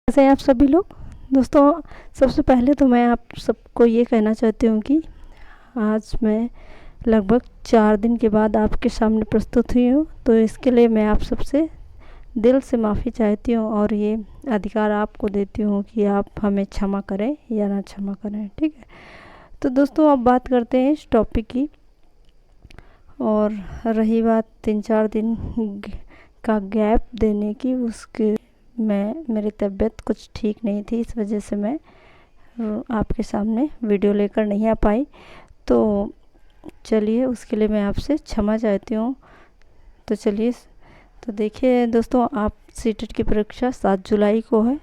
कैसे हैं आप सभी लोग। दोस्तों, सबसे पहले तो मैं आप सबको ये कहना चाहती हूँ कि आज मैं लगभग 4 दिन के बाद आपके सामने प्रस्तुत हुई हूँ, तो इसके लिए मैं आप सबसे दिल से माफ़ी चाहती हूँ और ये अधिकार आपको देती हूँ कि आप हमें क्षमा करें या ना क्षमा करें। ठीक है, तो दोस्तों अब बात करते हैं इस टॉपिक की। और रही बात 3-4 दिन का गैप देने की, उसके मेरी तबीयत कुछ ठीक नहीं थी, इस वजह से मैं आपके सामने वीडियो लेकर नहीं आ पाई। तो चलिए, उसके लिए मैं आपसे क्षमा चाहती हूँ। तो चलिए, तो देखिए दोस्तों, आप सीटेट की परीक्षा 7 जुलाई को है,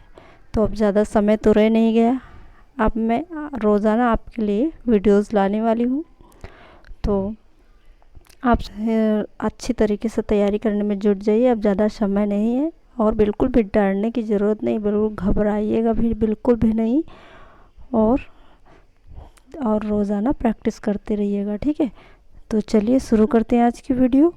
तो अब ज़्यादा समय तो रह नहीं गया। अब मैं रोज़ाना आपके लिए वीडियोस लाने वाली हूँ, तो आप अच्छी तरीके से तैयारी करने में जुट जाइए। अब ज़्यादा समय नहीं है और बिल्कुल भी डरने की ज़रूरत नहीं, बिल्कुल घबराइएगा भी बिल्कुल भी नहीं। और रोज़ाना प्रैक्टिस करते रहिएगा, ठीक है। तो चलिए शुरू करते हैं आज की वीडियो।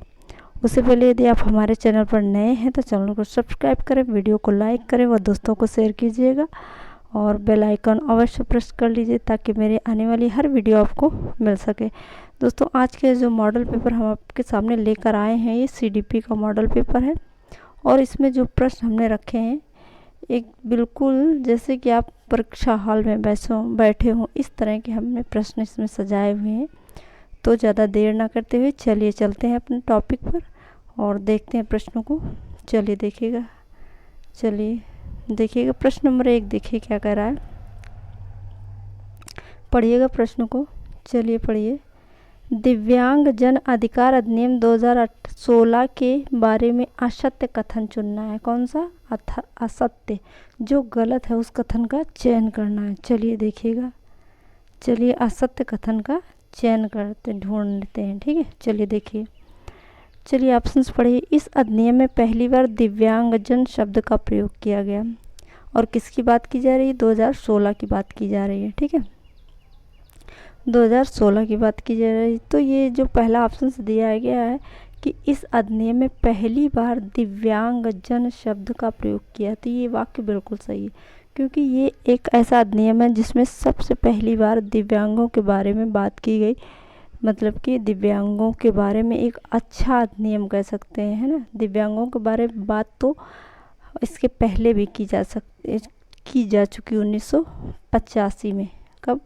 उससे पहले यदि आप हमारे चैनल पर नए हैं तो चैनल को सब्सक्राइब करें, वीडियो को लाइक करें और दोस्तों को शेयर कीजिएगा और बेल आइकन अवश्य प्रेस कर लीजिए ताकि मेरी आने वाली हर वीडियो आपको मिल सके। दोस्तों, आज के जो मॉडल पेपर हम आपके सामने लेकर आए हैं, ये CDP का मॉडल पेपर है और इसमें जो प्रश्न हमने रखे हैं, एक बिल्कुल जैसे कि आप परीक्षा हॉल में बैठे हों, इस तरह के हमने प्रश्न इसमें सजाए हुए हैं। तो ज़्यादा देर ना करते हुए चलिए चलते हैं अपने टॉपिक पर और देखते हैं प्रश्नों को। चलिए देखिएगा प्रश्न नंबर 1, देखिए क्या कह रहा है। पढ़िएगा प्रश्न को, चलिए पढ़िए। दिव्यांग जन अधिकार अधिनियम 2016 के बारे में असत्य कथन चुनना है। कौन सा? असत्य, जो गलत है उस कथन का चयन करना है। चलिए देखिएगा, चलिए असत्य कथन का चयन करते ढूंढ लेते हैं, ठीक है। चलिए देखिए, चलिए ऑप्शंस पढ़िए। इस अधिनियम में पहली बार दिव्यांगजन शब्द का प्रयोग किया गया, और किसकी बात की जा रही है? 2016 की बात की जा रही है, ठीक है, 2016 की बात की जा रही है। तो ये जो पहला ऑप्शन दिया गया है कि इस अधिनियम में पहली बार दिव्यांगजन शब्द का प्रयोग किया, तो ये वाक्य बिल्कुल सही है, क्योंकि ये एक ऐसा अधिनियम है जिसमें सबसे पहली बार दिव्यांगों के बारे में बात की गई। मतलब कि दिव्यांगों के बारे में एक अच्छा अधिनियम कह सकते हैं, है ना। दिव्यांगों के बारे में बात तो इसके पहले भी की जा चुकी 1985 में। कब?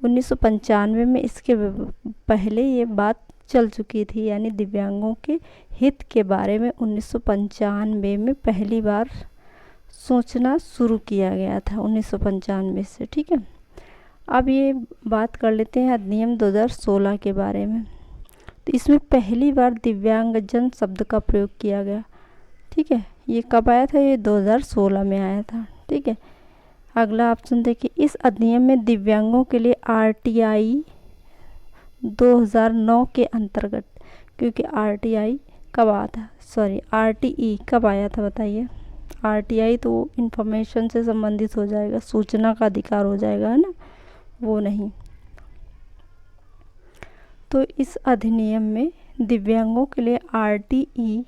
1995 में इसके पहले ये बात चल चुकी थी, यानी दिव्यांगों के हित के बारे में 1995 में पहली बार सोचना शुरू किया गया था, 1995 से, ठीक है। अब ये बात कर लेते हैं अधिनियम 2016 के बारे में। तो इसमें पहली बार दिव्यांगजन शब्द का प्रयोग किया गया, ठीक है। ये कब आया था? ये 2016 में आया था, ठीक है। अगला ऑप्शन देखिए। इस अधिनियम में दिव्यांगों के लिए RTI 2009 के अंतर्गत, क्योंकि RTI कब आया था, सॉरी RTE कब आया था बताइए। RTI तो इंफॉर्मेशन से संबंधित हो जाएगा, सूचना का अधिकार हो जाएगा, है ना, वो नहीं। तो इस अधिनियम में दिव्यांगों के लिए RTE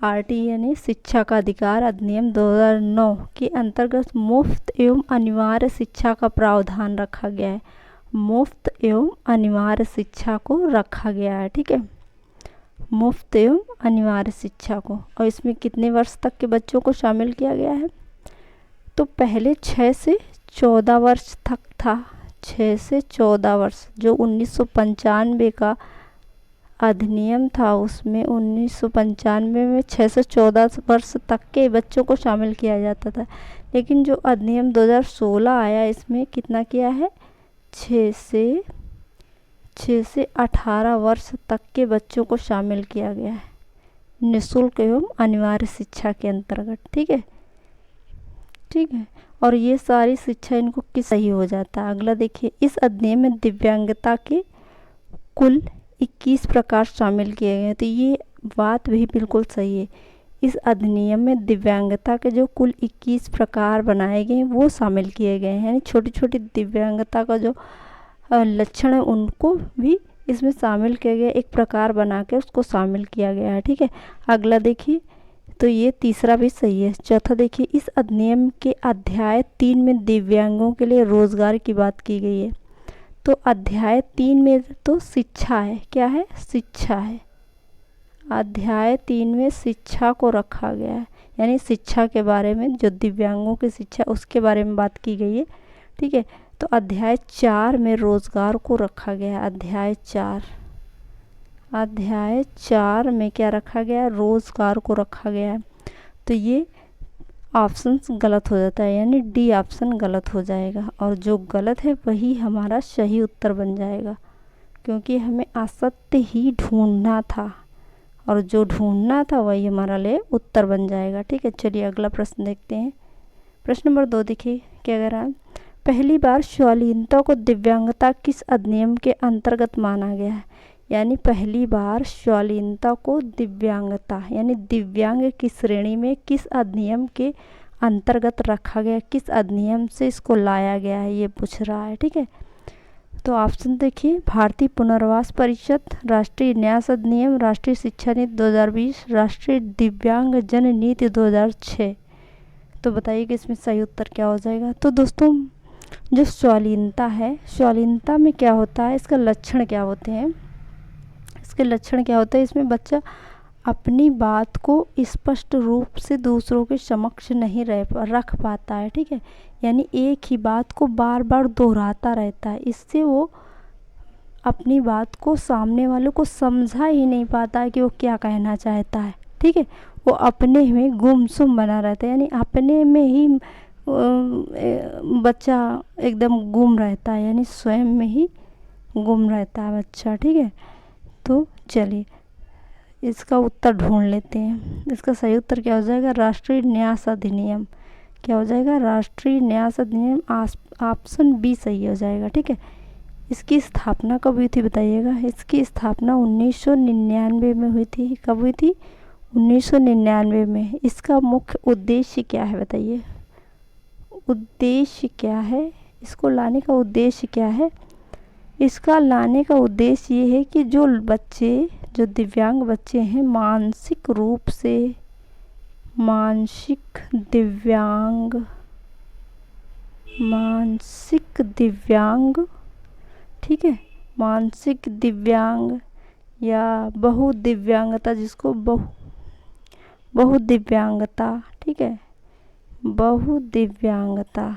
यानी शिक्षा का अधिकार अधिनियम 2009 के अंतर्गत मुफ्त एवं अनिवार्य शिक्षा का प्रावधान रखा गया है। मुफ्त एवं अनिवार्य शिक्षा को रखा गया है, ठीक है, मुफ्त एवं अनिवार्य शिक्षा को। और इसमें कितने वर्ष तक के बच्चों को शामिल किया गया है? तो पहले 6 से 14 वर्ष तक था, 6 से 14 वर्ष। जो 1995 का अधिनियम था, उसमें 1995 में 6 से 14 वर्ष तक के बच्चों को शामिल किया जाता था। लेकिन जो अधिनियम 2016 आया, इसमें कितना किया है? 6 से 18 वर्ष तक के बच्चों को शामिल किया गया है निःशुल्क एवं अनिवार्य शिक्षा के अंतर्गत, ठीक है, ठीक है। और ये सारी शिक्षा इनको किस सही हो जाता है। अगला देखिए। इस अधिनियम में दिव्यांगता के कुल 21 प्रकार शामिल किए गए हैं, तो ये बात भी बिल्कुल सही है। इस अधिनियम में दिव्यांगता के जो कुल 21 प्रकार बनाए गए हैं वो शामिल किए गए हैं, यानी छोटी छोटी दिव्यांगता का जो लक्षण है उनको भी इसमें शामिल किया गया, एक प्रकार बना के उसको शामिल किया गया है, ठीक है। अगला देखिए। तो ये तीसरा भी सही है। चौथा देखिए, इस अधिनियम के अध्याय 3 में दिव्यांगों के लिए रोजगार की बात की गई है। तो अध्याय 3 में तो शिक्षा है, क्या है, शिक्षा है। अध्याय 3 में शिक्षा को रखा गया है, यानी शिक्षा के बारे में, जो दिव्यांगों की शिक्षा उसके बारे में बात की गई है, ठीक है। तो अध्याय 4 में रोजगार को रखा गया है। अध्याय 4 में क्या रखा गया है, रोजगार को रखा गया है। तो ये ऑप्शन गलत हो जाता है, यानी डी ऑप्शन गलत हो जाएगा, और जो गलत है वही हमारा सही उत्तर बन जाएगा, क्योंकि हमें असत्य ही ढूंढना था, और जो ढूंढना था वही हमारा लिए उत्तर बन जाएगा, ठीक है। चलिए अगला प्रश्न देखते हैं। प्रश्न नंबर 2 देखिए क्या कह रहा है। पहली बार शालीनता को दिव्यांगता किस अधिनियम के अंतर्गत माना गया है। यानी पहली बार शालीनता को दिव्यांगता यानी दिव्यांग की श्रेणी में किस अधिनियम के अंतर्गत रखा गया, किस अधिनियम से इसको लाया गया है, ये पूछ रहा है, ठीक है। तो ऑप्शन देखिए, भारतीय पुनर्वास परिषद, राष्ट्रीय न्यास अधिनियम, राष्ट्रीय शिक्षा नीति 2020, राष्ट्रीय दिव्यांग जन नीति 2006। तो बताइए कि इसमें सही उत्तर क्या हो जाएगा। तो दोस्तों, जो शालीनता है, शालीनता में क्या होता है, इसका लक्षण क्या होते हैं, इसके लक्षण क्या होते हैं, इसमें बच्चा अपनी बात को स्पष्ट रूप से दूसरों के समक्ष नहीं रख पाता है, ठीक है। यानी एक ही बात को बार बार दोहराता रहता है, इससे वो अपनी बात को सामने वालों को समझा ही नहीं पाता है कि वो क्या कहना चाहता है, ठीक है। वो अपने में गुमसुम बना रहता है, यानी अपने में ही बच्चा एकदम गुम रहता है, यानी स्वयं में ही गुम रहता है बच्चा, ठीक है। तो चलिए इसका उत्तर ढूंढ लेते हैं। इसका सही उत्तर क्या हो जाएगा, राष्ट्रीय न्यास अधिनियम। क्या हो जाएगा, राष्ट्रीय न्यास अधिनियम, ऑप्शन बी सही हो जाएगा, ठीक है। इसकी स्थापना कब हुई थी बताइएगा। इसकी स्थापना 1999 में हुई थी। कब हुई थी, 1999 में। इसका मुख्य उद्देश्य क्या है बताइए, उद्देश्य क्या है, इसको लाने का उद्देश्य क्या है। इसका लाने का उद्देश्य ये है कि जो बच्चे, जो दिव्यांग बच्चे हैं, मानसिक रूप से, मानसिक दिव्यांग, ठीक है, मानसिक दिव्यांग या बहुदिव्यांगता, जिसको बहुदिव्यांगता, ठीक है, बहुदिव्यांगता।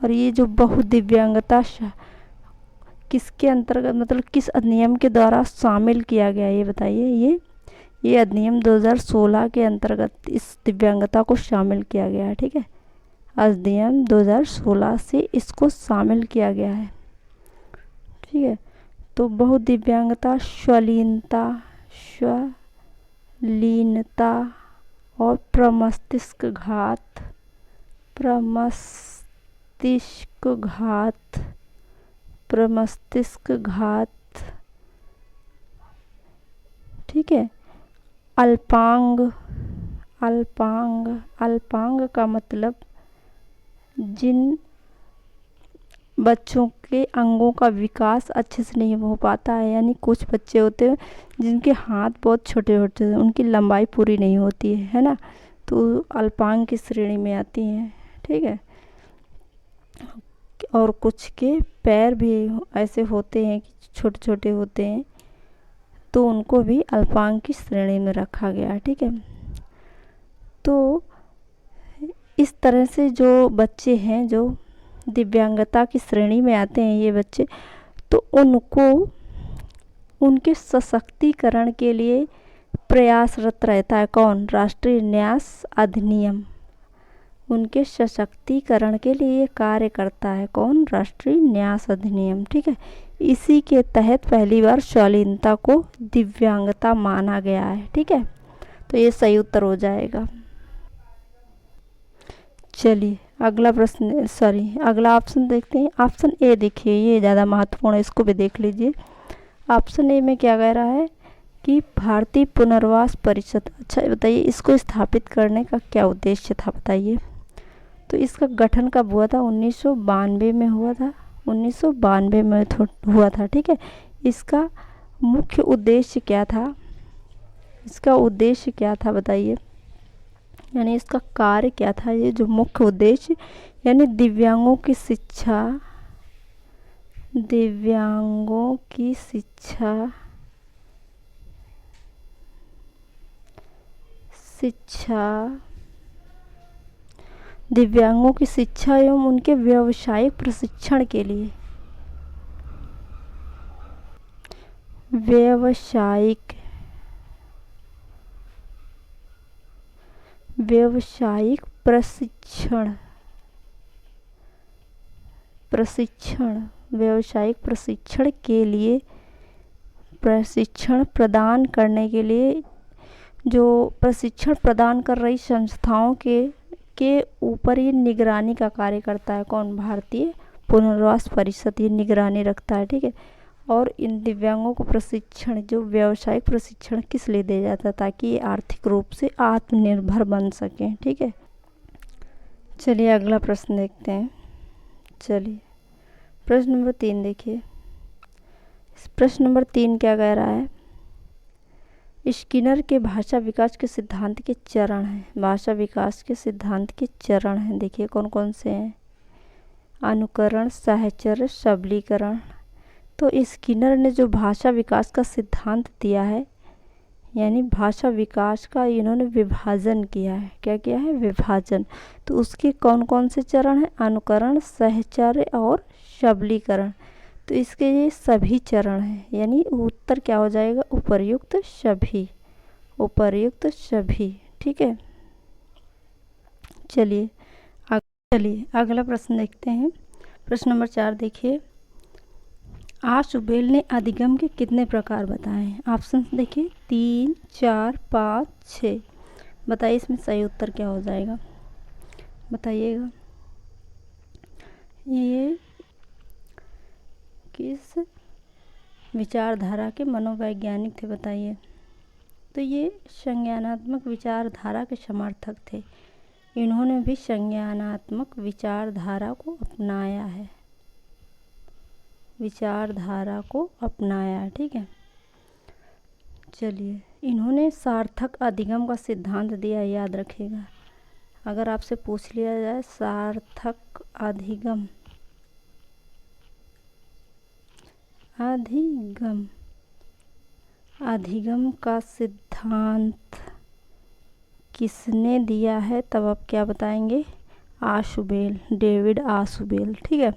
और ये जो बहुदिव्यांगता किसके अंतर्गत, मतलब किस अधिनियम के द्वारा शामिल किया गया, ये बताइए। ये अधिनियम 2016 के अंतर्गत इस दिव्यांगता को शामिल किया गया है, ठीक है। अधिनियम 2016 से इसको शामिल किया गया है, ठीक है। तो बहुदिव्यांगता, शालीनता और प्रमस्तिष्क घात, ठीक है। अल्पांग का मतलब जिन बच्चों के अंगों का विकास अच्छे से नहीं हो पाता है, यानी कुछ बच्चे होते हैं जिनके हाथ बहुत छोटे होते हैं, उनकी लंबाई पूरी नहीं होती है ना, तो अल्पांग की श्रेणी में आती हैं, ठीक है। और कुछ के पैर भी ऐसे होते हैं कि छोटे छोटे होते हैं, तो उनको भी अल्पांग की श्रेणी में रखा गया, ठीक है। तो इस तरह से जो बच्चे हैं, जो दिव्यांगता की श्रेणी में आते हैं ये बच्चे, तो उनको उनके सशक्तिकरण के लिए प्रयासरत रहता है कौन, राष्ट्रीय न्यास अधिनियम। उनके सशक्तिकरण के लिए कार्य करता है कौन, राष्ट्रीय न्यास अधिनियम, ठीक है। इसी के तहत पहली बार शालीनता को दिव्यांगता माना गया है, ठीक है। तो ये सही उत्तर हो जाएगा। चलिए अगला ऑप्शन देखते हैं। ऑप्शन ए देखिए, ये ज़्यादा महत्वपूर्ण है, इसको भी देख लीजिए। ऑप्शन ए में क्या कह रहा है कि भारतीय पुनर्वास परिषद। अच्छा बताइए, इसको स्थापित करने का क्या उद्देश्य था बताइए। तो इसका गठन कब हुआ था, 1992 में हुआ था। 1992 में हुआ था। ठीक है, इसका मुख्य उद्देश्य क्या था, इसका उद्देश्य क्या था बताइए, यानी इसका कार्य क्या था, ये जो मुख्य उद्देश्य, यानी दिव्यांगों की शिक्षा, दिव्यांगों की शिक्षा, दिव्यांगों की शिक्षा एवं उनके व्यावसायिक प्रशिक्षण के लिए, व्यावसायिक व्यावसायिक प्रशिक्षण के लिए, प्रशिक्षण प्रदान करने के लिए, जो प्रशिक्षण प्रदान कर रही संस्थाओं के ऊपर ये निगरानी का कार्य करता है। कौन? भारतीय पुनर्वास परिषद ये निगरानी रखता है। ठीक है, और इन दिव्यांगों को प्रशिक्षण, जो व्यावसायिक प्रशिक्षण किस लिए दिया जाता है, ताकि ये आर्थिक रूप से आत्मनिर्भर बन सकें। ठीक है, चलिए अगला प्रश्न देखते हैं। चलिए प्रश्न नंबर 3 देखिए। प्रश्न नंबर 3 क्या कह रहा है, स्किनर के भाषा विकास के सिद्धांत के चरण हैं। भाषा विकास के सिद्धांत के चरण हैं, देखिए कौन कौन से हैं। अनुकरण, साहचर्य, सबलीकरण। तो स्किनर ने जो भाषा विकास का सिद्धांत दिया है, यानी भाषा विकास का इन्होंने विभाजन किया है। क्या किया है? विभाजन। तो उसके कौन कौन से चरण हैं? अनुकरण, साहचर्य और सबलीकरण। तो इसके ये सभी चरण हैं, यानी उत्तर क्या हो जाएगा? उपर्युक्त सभी, उपर्युक्त सभी। ठीक है, चलिए अगला प्रश्न देखते हैं। प्रश्न नंबर 4 देखिए। आशुबेल ने अधिगम के कितने प्रकार बताए हैं? ऑप्शन देखिए 3, 4, 5, 6। बताइए इसमें सही उत्तर क्या हो जाएगा, बताइएगा। ये किस विचारधारा के मनोवैज्ञानिक थे, बताइए। तो ये संज्ञानात्मक विचारधारा के समर्थक थे। इन्होंने भी संज्ञानात्मक विचारधारा को अपनाया है, विचारधारा को अपनाया है। ठीक है, चलिए इन्होंने सार्थक अधिगम का सिद्धांत दिया, याद रखिएगा। अगर आपसे पूछ लिया जाए सार्थक अधिगम, अधिगम का सिद्धांत किसने दिया है, तब आप क्या बताएंगे? आशुबेल, डेविड आशुबेल। ठीक है,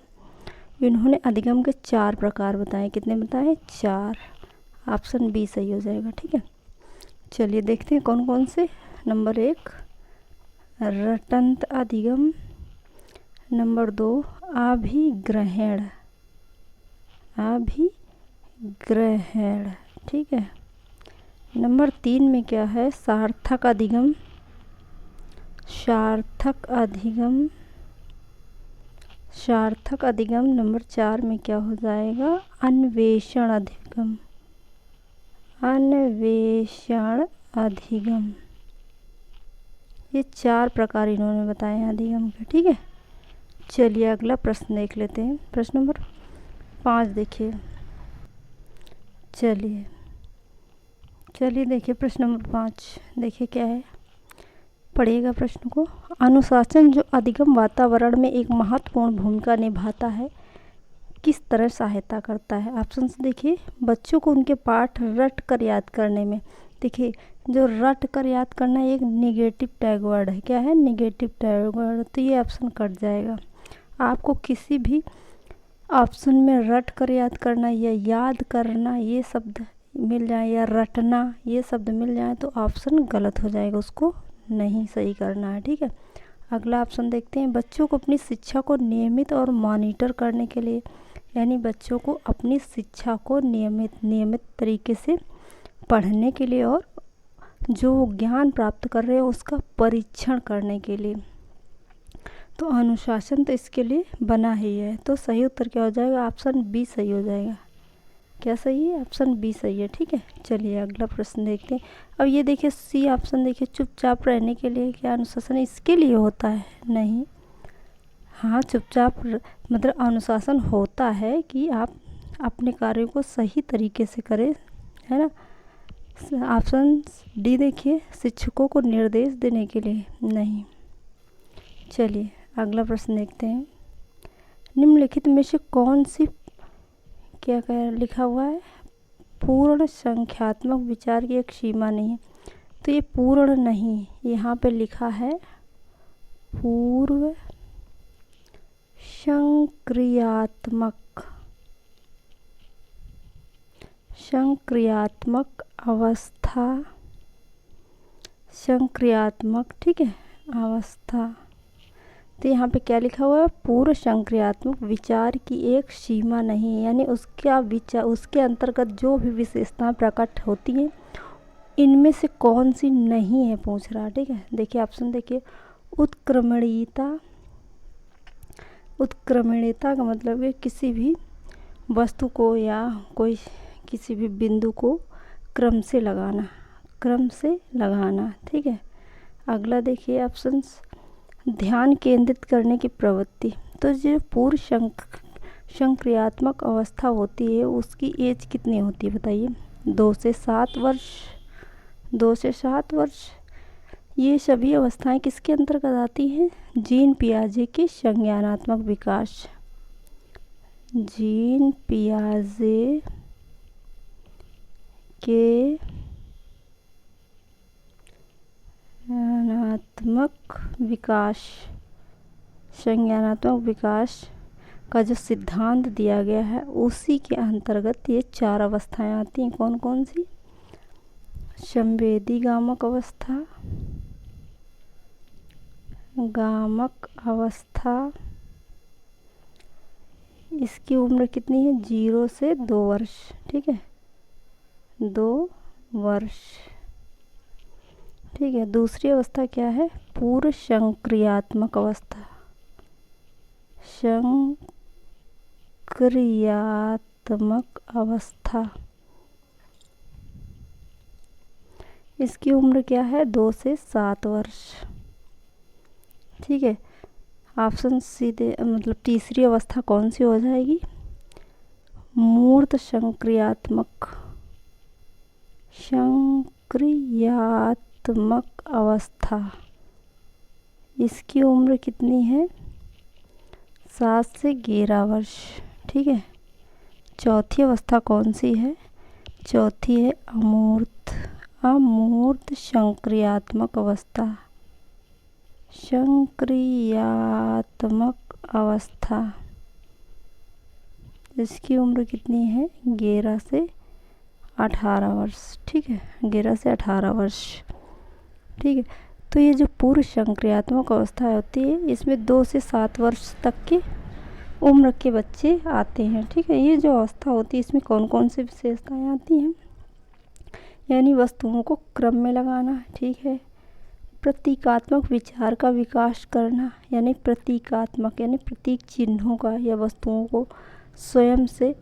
इन्होंने अधिगम के 4 प्रकार बताए। कितने बताए? 4। ऑप्शन बी सही हो जाएगा। ठीक है, चलिए देखते हैं कौन कौन से। नंबर 1 रटंत अधिगम, नंबर 2 अभिग्रहण, अभिग्रहण। ठीक है, नंबर 3 में क्या है? सार्थक अधिगम, सार्थक अधिगम, सार्थक अधिगम। नंबर 4 में क्या हो जाएगा? अन्वेषण अधिगम, अन्वेषण अधिगम। ये 4 प्रकार इन्होंने बताए हैं अधिगम के। ठीक है, चलिए अगला प्रश्न देख लेते हैं। प्रश्न नंबर 5 देखिए। चलिए देखिए प्रश्न नंबर 5 देखिए क्या है, पढ़िएगा प्रश्न को। अनुशासन जो अधिगम वातावरण में एक महत्वपूर्ण भूमिका निभाता है, किस तरह सहायता करता है? ऑप्शन देखिए। बच्चों को उनके पाठ रट कर याद करने में। देखिए जो रट कर याद करना एक निगेटिव टैग वर्ड है। क्या है? Negative tag word. तो ये ऑप्शन कट जाएगा। आपको किसी भी ऑप्शन में रट कर याद करना या याद करना ये शब्द मिल जाए, या रटना ये शब्द मिल जाए, तो ऑप्शन गलत हो जाएगा, उसको नहीं सही करना है। ठीक है, अगला ऑप्शन देखते हैं। बच्चों को अपनी शिक्षा को नियमित और मॉनिटर करने के लिए, यानी बच्चों को अपनी शिक्षा को नियमित तरीके से पढ़ने के लिए और जो ज्ञान प्राप्त कर रहे हैं उसका परीक्षण करने के लिए। तो अनुशासन तो इसके लिए बना ही है। तो सही उत्तर क्या हो जाएगा? ऑप्शन बी सही हो जाएगा। क्या सही है? ऑप्शन बी सही है। ठीक है, चलिए अगला प्रश्न देखते हैं। अब ये देखिए सी ऑप्शन देखिए, चुपचाप रहने के लिए क्या अनुशासन इसके लिए होता है? नहीं, हाँ, चुपचाप मतलब अनुशासन होता है कि आप अपने कार्यों को सही तरीके से करें, है ना। ऑप्शन डी देखिए, शिक्षकों को निर्देश देने के लिए नहीं। चलिए अगला प्रश्न देखते हैं। निम्नलिखित में से कौन सी क्या कह लिखा हुआ है, पूर्ण संख्यात्मक विचार की एक सीमा नहीं है। तो ये पूर्ण नहीं, यहाँ पे लिखा है पूर्व संक्रियात्मक अवस्था, संक्रियात्मक, ठीक है, अवस्था। तो यहाँ पे क्या लिखा हुआ है, पूर्व संक्रियात्मक विचार की एक सीमा नहीं, यानी उसका विचार, उसके अंतर्गत जो भी विशेषताएं प्रकट होती हैं इनमें से कौन सी नहीं है पूछ रहा, ठीक है। देखिए ऑप्शन देखिए, उत्क्रमणीयता। उत्क्रमणीयता का मतलब है किसी भी वस्तु को या कोई किसी भी बिंदु को क्रम से लगाना, क्रम से लगाना, ठीक है। अगला देखिए ऑप्शन, ध्यान केंद्रित करने की प्रवृत्ति। तो जो पूर्व संक्रियात्मक अवस्था होती है उसकी एज कितनी होती है बताइए, 2 से 7 वर्ष, 2 से 7 वर्ष। ये सभी अवस्थाएं किसके अंतर्गत आती हैं, जीन पियाजे के संज्ञानात्मक विकास, जीन पियाजे के संज्ञानात्मक विकास, संज्ञानात्मक विकास का जो सिद्धांत दिया गया है उसी के अंतर्गत ये 4 अवस्थाएं आती हैं। कौन कौन सी, संवेदी गामक अवस्था, गामक अवस्था, इसकी उम्र कितनी है, 0 से 2 वर्ष, ठीक है, 2 वर्ष, ठीक है। दूसरी अवस्था क्या है, पूर्व संक्रियात्मक अवस्था, संक्रियात्मक अवस्था, इसकी उम्र क्या है, 2 से 7 वर्ष, ठीक है। ऑप्शन सीधे मतलब तीसरी अवस्था कौन सी हो जाएगी, मूर्त संक्रियात्मक, संक्रियात्मक अवस्था, इसकी उम्र कितनी है, 7 से 11 वर्ष, ठीक है। चौथी अवस्था कौन सी है, चौथी है अमूर्त संक्रियात्मक अवस्था, संक्रियात्मक अवस्था, इसकी उम्र कितनी है, 11 से 18 वर्ष, ठीक है, 11 से 18 वर्ष, ठीक है। तो ये जो पूर्व संक्रियात्मक अवस्था होती है इसमें 2 से 7 वर्ष तक की उम्र के बच्चे आते हैं, ठीक है। ये जो अवस्था होती है इसमें कौन कौन सी विशेषताएं आती हैं, यानी वस्तुओं को क्रम में लगाना, ठीक है, प्रतीकात्मक विचार का विकास करना, यानी प्रतीकात्मक यानी प्रतीक चिन्हों का, या वस्तुओं को स्वयं से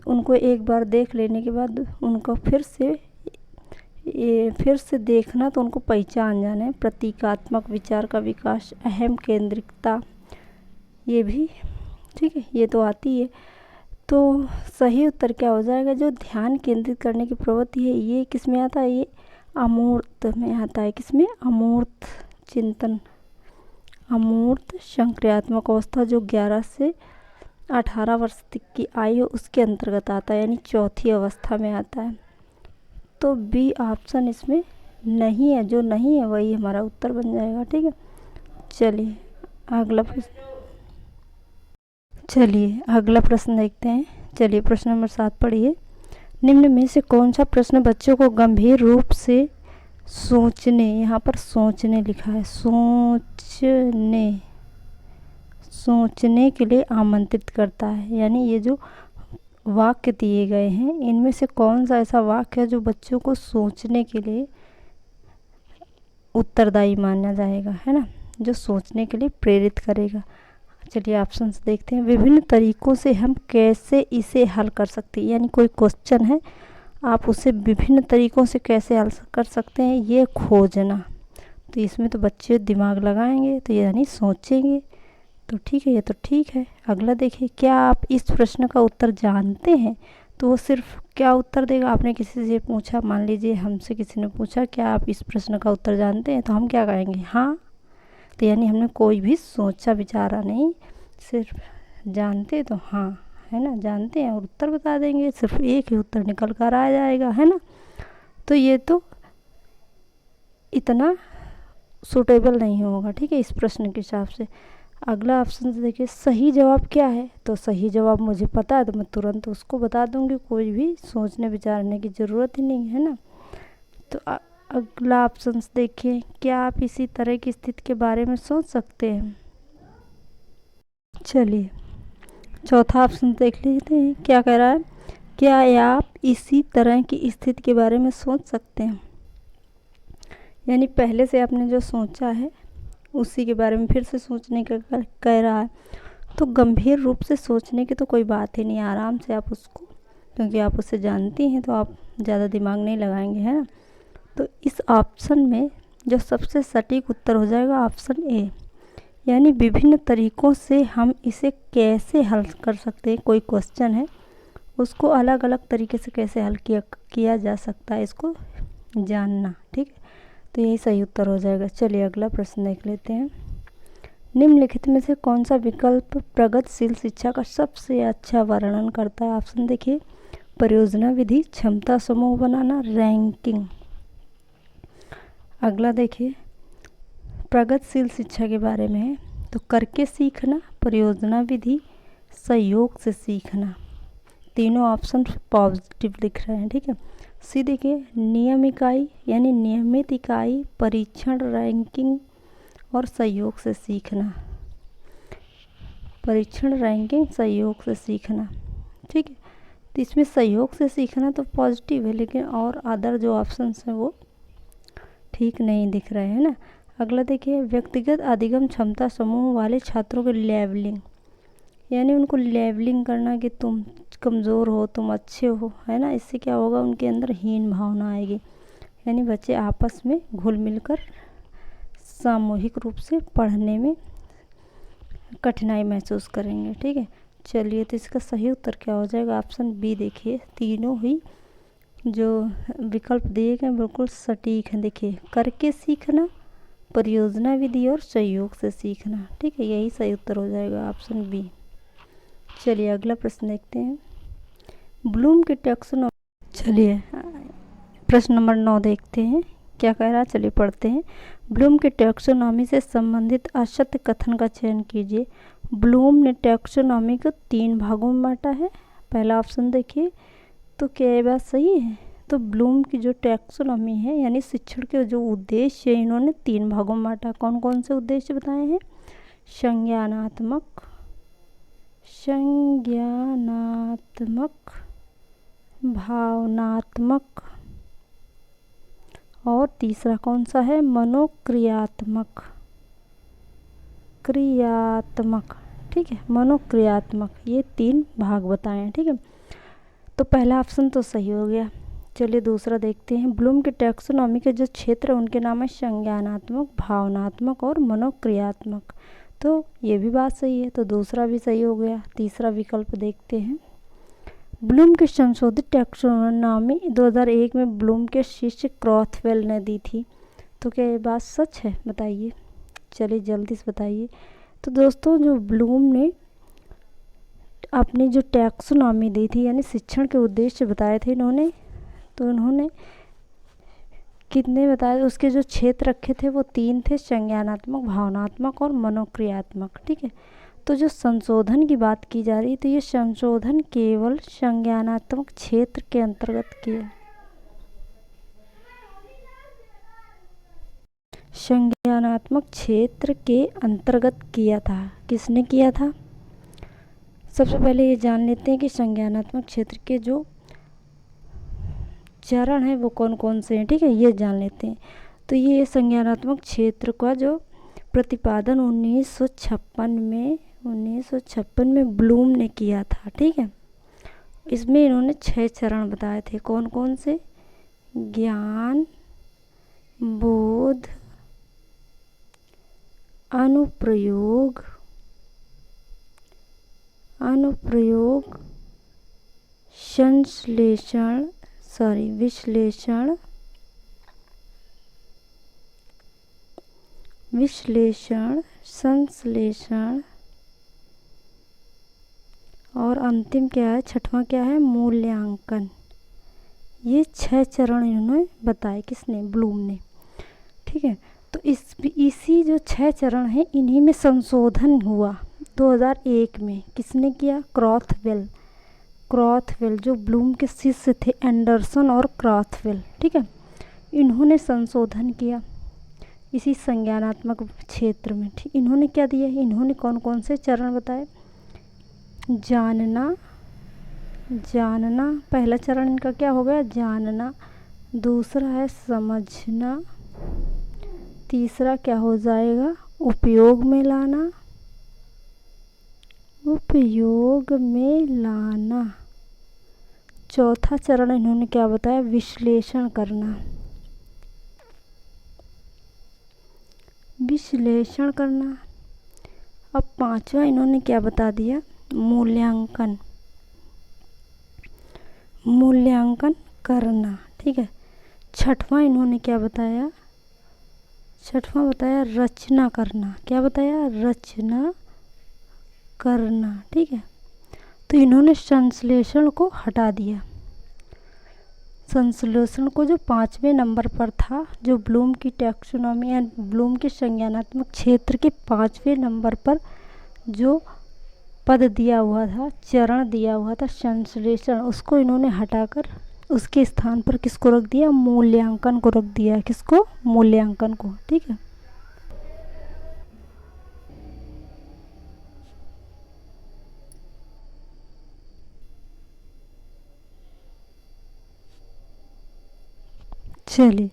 उनको एक बार देख लेने के बाद उनको फिर से देखना तो उनको पहचान जाना है, प्रतीकात्मक विचार का विकास, अहम केंद्रिकता, ये भी, ठीक है, ये तो आती है। तो सही उत्तर क्या हो जाएगा, जो ध्यान केंद्रित करने की प्रवृत्ति है ये किस में आता है, ये अमूर्त में आता है, किसमें, अमूर्त चिंतन, अमूर्त संक्रियात्मक अवस्था जो 11 से 18 वर्ष तक की आयु उसके अंतर्गत आता है, यानी चौथी अवस्था में आता है। तो बी ऑप्शन इसमें नहीं है, जो नहीं है वही हमारा उत्तर बन जाएगा, ठीक है। चलिए अगला प्रश्न देखते हैं। चलिए प्रश्न नंबर 7 पढ़िए। निम्न में से कौन सा प्रश्न बच्चों को गंभीर रूप से सोचने, यहाँ पर सोचने लिखा है, सोचने के लिए आमंत्रित करता है, यानी ये जो वाक्य दिए गए हैं इनमें से कौन सा ऐसा वाक्य है जो बच्चों को सोचने के लिए उत्तरदायी माना जाएगा, है ना, जो सोचने के लिए प्रेरित करेगा। चलिए ऑप्शंस देखते हैं। विभिन्न तरीकों से हम कैसे इसे हल कर सकते हैं, यानी कोई क्वेश्चन है आप उसे विभिन्न तरीकों से कैसे हल कर सकते हैं ये खोजना। तो इसमें तो बच्चे दिमाग लगाएंगे, तो यानी सोचेंगे, तो ठीक है, ये तो ठीक है। अगला देखिए, क्या आप इस प्रश्न का उत्तर जानते हैं? तो वो सिर्फ क्या उत्तर देगा। आपने किसी से पूछा, मान लीजिए हमसे किसी ने पूछा क्या आप इस प्रश्न का उत्तर जानते हैं, तो हम क्या कहेंगे? हाँ। तो यानी हमने कोई भी सोचा विचारा नहीं, सिर्फ जानते तो हाँ, है ना, जानते हैं और उत्तर बता देंगे, सिर्फ एक ही उत्तर निकल कर आ जाएगा, है ना। तो ये तो इतना सूटेबल नहीं होगा, ठीक है, इस प्रश्न के हिसाब से। अगला ऑप्शन से देखिए, सही जवाब क्या है? तो सही जवाब मुझे पता है तो मैं तुरंत उसको बता दूंगी, कोई भी सोचने विचारने की ज़रूरत ही नहीं, है ना। तो अगला ऑप्शन देखिए, क्या आप इसी तरह की स्थिति के बारे में सोच सकते हैं? चलिए चौथा ऑप्शन देख लेते हैं, क्या कह रहा है? क्या आप इसी तरह की स्थिति के बारे में सोच सकते हैं? यानी पहले से आपने जो सोचा है उसी के बारे में फिर से सोचने का कह रहा है। तो गंभीर रूप से सोचने की तो कोई बात ही नहीं, आराम से आप उसको, क्योंकि आप उसे जानती हैं तो आप ज़्यादा दिमाग नहीं लगाएंगे, है ना। तो इस ऑप्शन में जो सबसे सटीक उत्तर हो जाएगा ऑप्शन ए, यानी विभिन्न तरीक़ों से हम इसे कैसे हल कर सकते हैं। कोई क्वेश्चन है उसको अलग अलग तरीके से कैसे हल किया जा सकता है, इसको जानना, ठीक है। तो यही सही उत्तर हो जाएगा। चलिए अगला प्रश्न देख लेते हैं। निम्नलिखित में से कौन सा विकल्प प्रगतिशील शिक्षा का सबसे अच्छा वर्णन करता है? ऑप्शन देखिए, परियोजना विधि, क्षमता समूह बनाना, रैंकिंग। अगला देखिए, प्रगतिशील शिक्षा के बारे में है, तो करके सीखना, परियोजना विधि, सहयोग से सीखना। तीनों ऑप्शन पॉजिटिव दिख रहे हैं, ठीक है। सी देखिए, नियम इकाई यानी नियमित इकाई, परीक्षण, रैंकिंग और सहयोग से सीखना। परीक्षण, रैंकिंग, सहयोग से सीखना, ठीक है। तो इसमें सहयोग से सीखना तो पॉजिटिव है, लेकिन और अदर जो ऑप्शंस हैं वो ठीक नहीं दिख रहे हैं ना। अगला देखिए, व्यक्तिगत अधिगम क्षमता समूह वाले छात्रों की लेवलिंग, यानी उनको लेवलिंग करना कि तुम कमज़ोर हो, तुम अच्छे हो, है ना। इससे क्या होगा, उनके अंदर हीन भावना आएगी, यानी बच्चे आपस में घुल मिलकर सामूहिक रूप से पढ़ने में कठिनाई महसूस करेंगे, ठीक है। चलिए, तो इसका सही उत्तर क्या हो जाएगा? ऑप्शन बी देखिए, तीनों ही जो विकल्प दिए गए बिल्कुल सटीक हैं। देखिए, करके सीखना, परियोजना विधि और सहयोग से सीखना, ठीक है, यही सही उत्तर हो जाएगा, ऑप्शन बी। चलिए अगला प्रश्न देखते हैं, ब्लूम की टैक्सोनॉमी। चलिए प्रश्न नंबर 9 देखते हैं, क्या कह रहा है, चलिए पढ़ते हैं। ब्लूम की टैक्सोनॉमी से संबंधित असत्य कथन का चयन कीजिए। ब्लूम ने टैक्सोनॉमी को 3 भागों में बांटा है। पहला ऑप्शन देखिए, तो क्या ये बात सही है? तो ब्लूम की जो टैक्सोनॉमी है यानी शिक्षण के जो उद्देश्य है, इन्होंने 3 भागों में बांटा। कौन कौन से उद्देश्य बताए हैं? संज्ञानात्मक, भावनात्मक और तीसरा कौन सा है? मनोक्रियात्मक, ठीक है, मनोक्रियात्मक। ये 3 भाग बताए हैं, ठीक है। तो पहला ऑप्शन तो सही हो गया। चलिए दूसरा देखते हैं। ब्लूम के टैक्सोनॉमी के जो क्षेत्र उनके नाम है संज्ञानात्मक, भावनात्मक और मनोक्रियात्मक। तो ये भी बात सही है, तो दूसरा भी सही हो गया। तीसरा विकल्प देखते हैं। ब्लूम की संशोधित टैक्सोनॉमी 2001 में ब्लूम के शिष्य क्रॉथवेल ने दी थी। तो क्या ये बात सच है? बताइए, चलिए जल्दी से बताइए। तो दोस्तों, जो ब्लूम ने अपनी जो टैक्सोनॉमी दी थी यानी शिक्षण के उद्देश्य बताए थे इन्होंने, तो उन्होंने कितने बताए? उसके जो क्षेत्र रखे थे वो 3 थे, संज्ञानात्मक, भावनात्मक और मनोक्रियात्मक, ठीक है। तो जो संशोधन की बात की जा रही है, तो ये संशोधन केवल संज्ञानात्मक क्षेत्र के अंतर्गत किया, संज्ञानात्मक क्षेत्र के अंतर्गत किया था। किसने किया था? सबसे पहले ये जान लेते हैं कि संज्ञानात्मक क्षेत्र के जो चरण हैं वो कौन कौन से हैं, ठीक है, ये जान लेते हैं। तो ये संज्ञानात्मक क्षेत्र का जो प्रतिपादन 1956 में ब्लूम ने किया था, ठीक है। इसमें इन्होंने 6 चरण बताए थे। कौन कौन से? ज्ञान, बोध, अनुप्रयोग, अनुप्रयोग संश्लेषण विश्लेषण संश्लेषण और अंतिम क्या है, छठवां क्या है, मूल्यांकन। ये 6 चरण इन्होंने बताए, किसने, ब्लूम ने। ठीक है, तो इसी जो 6 चरण हैं इन्हीं में संशोधन हुआ 2001 में। किसने किया, क्रॉथवेल जो ब्लूम के शिष्य थे, एंडरसन और क्रॉथवेल। ठीक है, इन्होंने संशोधन किया इसी संज्ञानात्मक क्षेत्र में। ठीक, इन्होंने क्या दिया, इन्होंने कौन कौन से चरण बताए, जानना पहला चरण इनका क्या हो गया, जानना। दूसरा है समझना। तीसरा क्या हो जाएगा, उपयोग में लाना। चौथा चरण इन्होंने क्या बताया, विश्लेषण करना। अब पांचवा इन्होंने क्या बता दिया, मूल्यांकन करना। ठीक है, छठवां इन्होंने क्या बताया, छठवां बताया रचना करना। क्या बताया, रचना करना। ठीक है, तो इन्होंने संश्लेषण को हटा दिया। संश्लेषण को जो 5वें नंबर पर था, जो ब्लूम की टैक्सोनॉमी या ब्लूम के संज्ञानात्मक क्षेत्र के 5वें नंबर पर जो पद दिया हुआ था, चरण दिया हुआ था संश्लेषण, उसको इन्होंने हटाकर उसके स्थान पर किसको रख दिया, मूल्यांकन को रख दिया। किसको, मूल्यांकन को। ठीक है, चलिए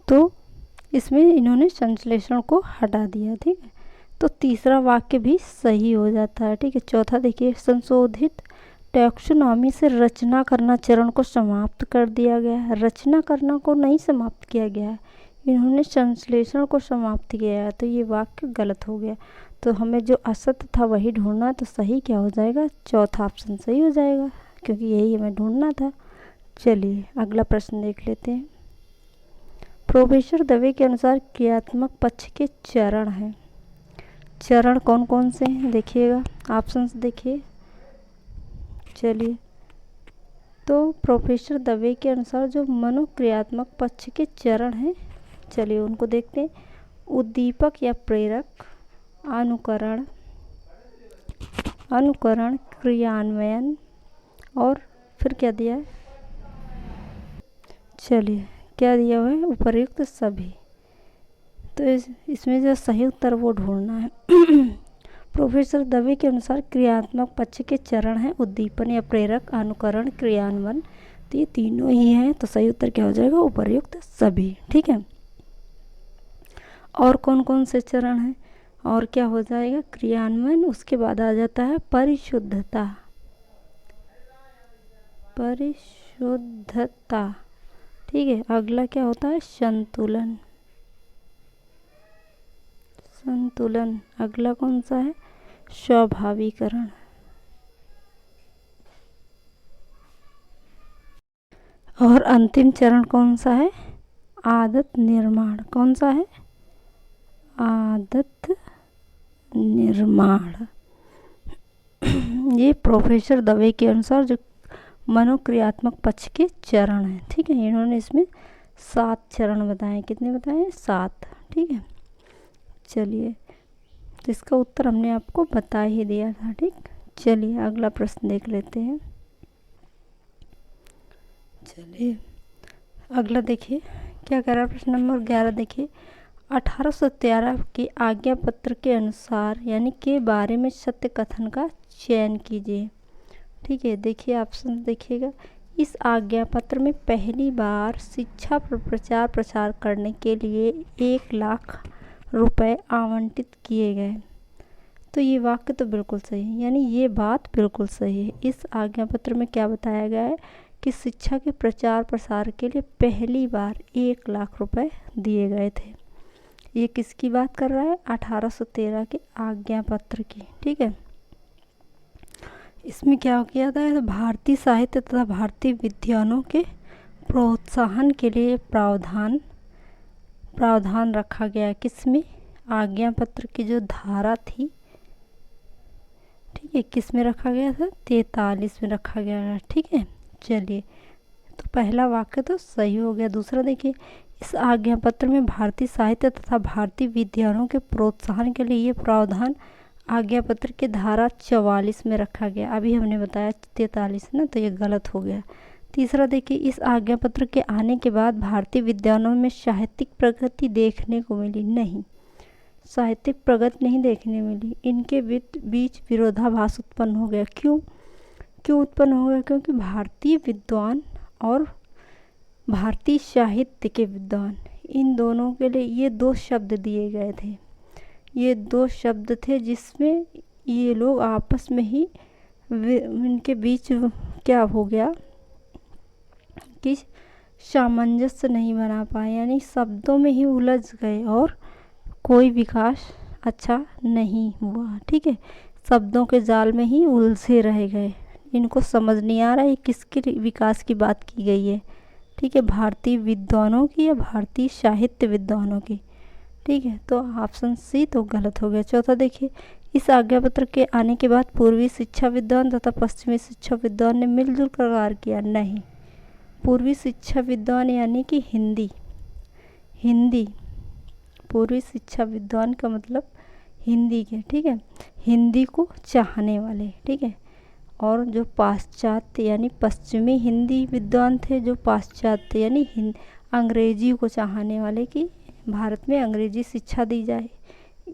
तो इसमें इन्होंने संश्लेषण को हटा दिया। ठीक है, तो तीसरा वाक्य भी सही हो जाता है। ठीक है, चौथा देखिए, संशोधित टैक्सोनॉमी से रचना करना चरण को समाप्त कर दिया गया है। रचना करना को नहीं समाप्त किया गया है, इन्होंने संश्लेषण को समाप्त किया है, तो ये वाक्य गलत हो गया। तो हमें जो असत्य था वही ढूंढना है, तो सही क्या हो जाएगा, चौथा ऑप्शन सही हो जाएगा, क्योंकि यही हमें ढूंढना था। चलिए अगला प्रश्न देख लेते हैं। प्रोफेसर दवे के अनुसार क्रियात्मक पक्ष के चरण हैं। चरण कौन कौन से हैं देखिएगा, ऑप्शंस देखिए। चलिए, तो प्रोफेसर दवे के अनुसार जो मनोक्रियात्मक पक्ष के चरण हैं, चलिए उनको देखते हैं। उद्दीपक या प्रेरक, अनुकरण, क्रियान्वयन और फिर क्या दिया है, चलिए क्या दिया हुआ है, उपर्युक्त सभी। तो इसमें जो सही उत्तर वो ढूंढना है। प्रोफेसर दवे के अनुसार क्रियात्मक पक्ष के चरण हैं उद्दीपन या प्रेरक, अनुकरण, क्रियान्वयन। तो ये तीनों ही हैं, तो सही उत्तर क्या हो जाएगा, उपर्युक्त सभी। ठीक है, और कौन कौन से चरण हैं, और क्या हो जाएगा, क्रियान्वयन, उसके बाद आ जाता है परिशुद्धता। ठीक है, अगला क्या होता है, संतुलन। अगला कौन सा है, स्वाभाविकरण। और अंतिम चरण कौन सा है, आदत निर्माण। कौन सा है, आदत निर्माण। ये प्रोफेसर दवे के अनुसार जो मनोक्रियात्मक पक्ष के चरण हैं। ठीक है, इन्होंने इसमें 7 चरण बताए। कितने बताए, 7। ठीक है, चलिए तो इसका उत्तर हमने आपको बता ही दिया था। ठीक, चलिए अगला प्रश्न देख लेते हैं। चलिए अगला देखिए क्या कह रहा है, प्रश्न नंबर 11 देखिए। 1813 के आज्ञा पत्र के अनुसार यानी के बारे में सत्य कथन का चयन कीजिए। ठीक है, देखिए ऑप्शन देखिएगा। इस आज्ञा पत्र में पहली बार शिक्षा पर प्रचार प्रसार करने के लिए 1 लाख रुपए आवंटित किए गए। तो ये वाक्य तो बिल्कुल सही है, यानी ये बात बिल्कुल सही है। इस आज्ञा पत्र में क्या बताया गया है कि शिक्षा के प्रचार प्रसार के लिए पहली बार 1 लाख रुपए दिए गए थे। ये किसकी बात कर रहा है? 1813 के आज्ञा पत्र की। ठीक है, इसमें क्या किया था? भारतीय साहित्य तथा भारतीय विद्वानों के प्रोत्साहन के लिए प्रावधान रखा गया। किसमें? आज्ञा पत्र की जो धारा थी, ठीक है, किस में रखा गया था? 43 में रखा गया था। ठीक है, चलिए, तो पहला वाक्य तो सही हो गया। दूसरा देखिए, इस आज्ञा पत्र में भारतीय साहित्य तथा भारतीय विद्वानों के प्रोत्साहन के लिए ये प्रावधान आज्ञा पत्र के धारा 44 में रखा गया। अभी हमने बताया 43 ना, तो ये गलत हो गया। तीसरा देखिए, इस आज्ञा पत्र के आने के बाद भारतीय विद्वानों में साहित्यिक प्रगति देखने को मिली नहीं। साहित्यिक प्रगति नहीं देखने मिली, इनके बीच विरोधाभास उत्पन्न हो गया। क्यों उत्पन्न हो गया? क्योंकि भारतीय विद्वान और भारतीय साहित्य के विद्वान, इन दोनों के लिए ये दो शब्द दिए गए थे। ये दो शब्द थे जिसमें ये लोग आपस में ही इनके बीच क्या हो गया कि सामंजस्य नहीं बना पाए, यानी शब्दों में ही उलझ गए और कोई विकास अच्छा नहीं हुआ। ठीक है, शब्दों के जाल में ही उलझे रह गए, इनको समझ नहीं आ रहा है किसके विकास की बात की गई है। ठीक है, भारतीय विद्वानों की या भारतीय साहित्य विद्वानों की। ठीक है, तो ऑप्शन सी तो गलत हो गया। चौथा देखिए, इस आज्ञा पत्र के आने के बाद पूर्वी शिक्षा विद्वान तथा पश्चिमी शिक्षा विद्वान ने मिलजुल कर कार्य किया। नहीं, पूर्वी शिक्षा विद्वान यानी कि हिंदी पूर्वी शिक्षा विद्वान का मतलब हिंदी के। ठीक है, हिंदी को चाहने वाले। ठीक है, और जो पाश्चात्य यानी पश्चिमी हिंदी विद्वान थे, जो पाश्चात्य यानी अंग्रेजी को चाहने वाले कि भारत में अंग्रेजी शिक्षा दी जाए,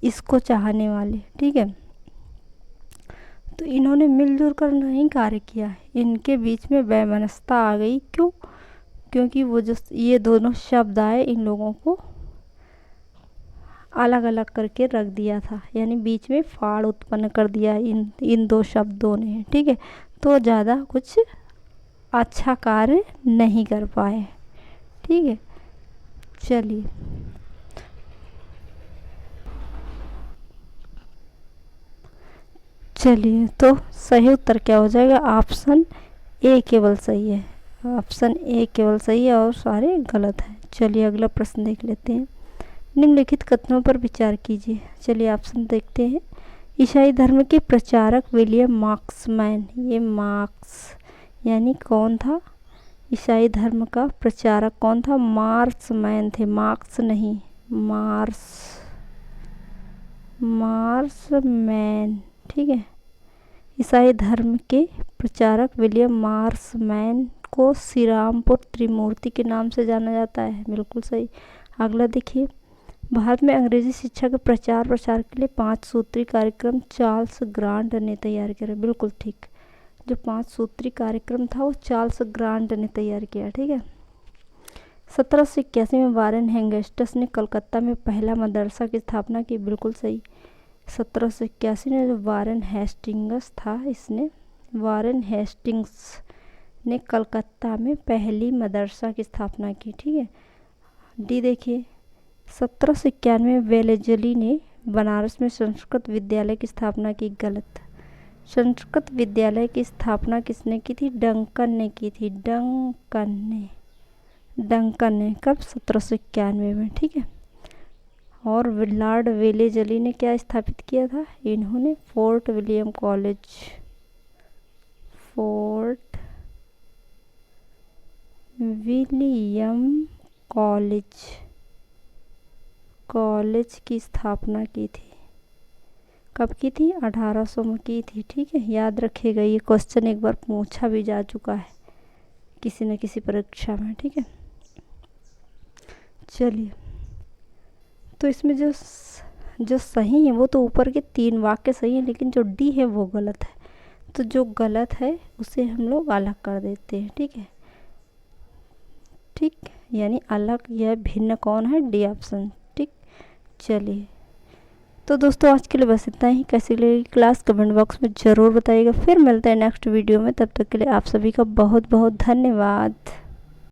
इसको चाहने वाले। ठीक है, तो इन्होंने मिलजुल कर नहीं कार्य किया, इनके बीच में वैमनस्यता आ गई। क्योंकि वो जो ये दोनों शब्द आए, इन लोगों को अलग अलग करके रख दिया था, यानी बीच में फाड़ उत्पन्न कर दिया इन दो शब्दों ने। ठीक है, तो ज़्यादा कुछ अच्छा कार्य नहीं कर पाए। ठीक है, चलिए, तो सही उत्तर क्या हो जाएगा? ऑप्शन ए केवल सही है। ऑप्शन ए केवल सही है और सारे गलत हैं। चलिए, अगला प्रश्न देख लेते हैं। निम्नलिखित कथनों पर विचार कीजिए। चलिए, ऑप्शन देखते हैं। ईसाई धर्म के प्रचारक विलियम मार्क्समैन, ये मार्क्स यानी कौन था? ईसाई धर्म का प्रचारक कौन था? मार्क्समैन थे, मार्क्स नहीं, मार्क्समैन। ठीक है, ईसाई धर्म के प्रचारक विलियम मार्क्समैन को श्रीरामपुर त्रिमूर्ति के नाम से जाना जाता है। बिल्कुल सही। अगला देखिए, भारत में अंग्रेजी शिक्षा के प्रचार के लिए 5 सूत्री कार्यक्रम चार्ल्स ग्रांट ने तैयार किया। बिल्कुल ठीक, जो 5 सूत्री कार्यक्रम था वो चार्ल्स ग्रांट ने तैयार किया। ठीक है, 1781 में वारेन हेस्टिंग्स ने कलकत्ता में पहला मदरसा की स्थापना की। बिल्कुल सही, 1781 में जो वारेन हेस्टिंग्स था, वारेन हेस्टिंग्स ने कलकत्ता में पहली मदरसा की स्थापना की। ठीक है, डी देखिए, 1791 में वेलेजली ने बनारस में संस्कृत विद्यालय की स्थापना की। गलत, संस्कृत विद्यालय की स्थापना किसने की थी? डंकन ने की थी। डंकन ने कब? 1791 में। ठीक है, और लॉर्ड वेलेजली ने क्या स्थापित किया था? इन्होंने फोर्ट विलियम कॉलेज की स्थापना की थी। कब की थी? 1800 में की थी। ठीक है, याद रखिएगा, ये क्वेश्चन एक बार पूछा भी जा चुका है किसी न किसी परीक्षा में। ठीक है, चलिए, तो इसमें जो सही है वो तो ऊपर के 3 वाक्य सही हैं, लेकिन जो डी है वो गलत है। तो जो गलत है उसे हम लोग अलग कर देते हैं। ठीक है, ठीक, यानी अलग या भिन्न कौन है? D option. ठीक, चलिए, तो दोस्तों आज के लिए बस इतना ही। कैसी लगी क्लास कमेंट बॉक्स में ज़रूर बताइएगा। फिर मिलते हैं नेक्स्ट वीडियो में, तब तक के लिए आप सभी का बहुत बहुत धन्यवाद।